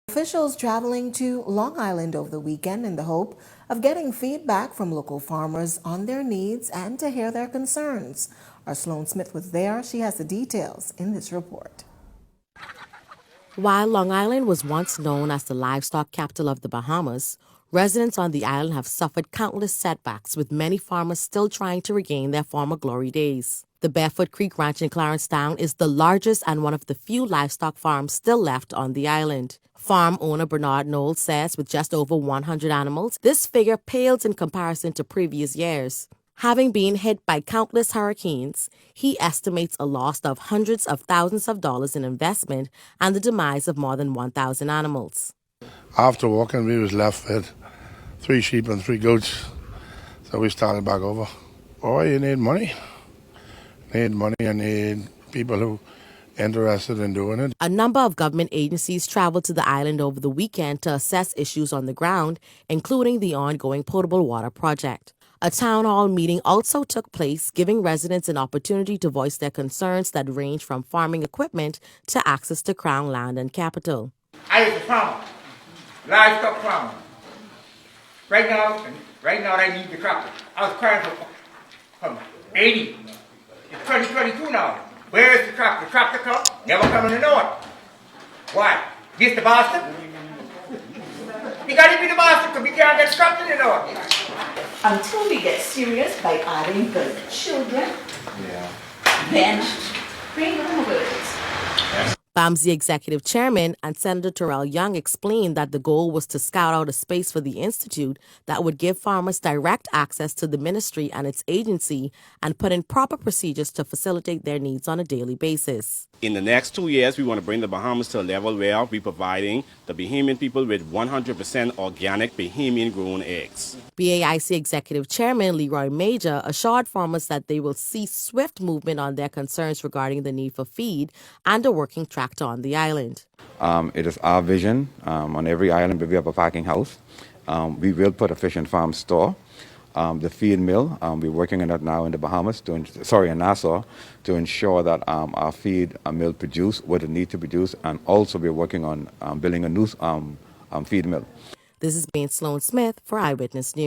Officials traveling to Long Island over the weekend in the hope of getting feedback from local farmers on their needs and to hear their concerns. Our Sloan Smith was there. She has the details in this report. While Long Island was once known as the livestock capital of the Bahamas, residents on the island have suffered countless setbacks, with many farmers still trying to regain their former glory days. The Barefoot Creek Ranch in Clarence Town is the largest and one of the few livestock farms still left on the island. Farm owner Bernard Knowles says with just over 100 animals, this figure pales in comparison to previous years. Having been hit by countless hurricanes, he estimates a loss of hundreds of thousands of dollars in investment and the demise of more than 1,000 animals. After walking, we was left with 3 sheep and 3 goats, so we started back over. Oh, you need money. Need money and need people who interested in doing it. A number of government agencies traveled to the island over the weekend to assess issues on the ground, including the ongoing potable water project. A town hall meeting also took place, giving residents an opportunity to voice their concerns that range from farming equipment to access to Crown land and capital. I was a farmer, livestock farmer. Right now I need the tractor. I was crying for 80. It's 2022 now. Where is the tractor? The tractor come? Never coming to know it. Why? This the bastard? You gotta be the bastard because we can't get tractor to know it. Until we get serious by adding the children, then bring on the words. BAMSI Executive Chairman and Senator Tyrel explained that the goal was to scout out a space for the Institute that would give farmers direct access to the ministry and its agency and put in proper procedures to facilitate their needs on a daily basis. In the next 2 years, we want to bring the Bahamas to a level where we're providing the Bahamian people with 100% organic Bahamian-grown eggs. BAIC Executive Chairman Leroy Major assured farmers that they will see swift movement on their concerns regarding the need for feed and a working tractor on the island. It is our vision on every island where we have a packing house. We will put a fish and farm store. The feed mill, we're working on it now in the Bahamas, in Nassau, to ensure that our feed mill produce what it needs to produce, and also we're working on building a new feed mill. This is Sloan Smith for Eyewitness News.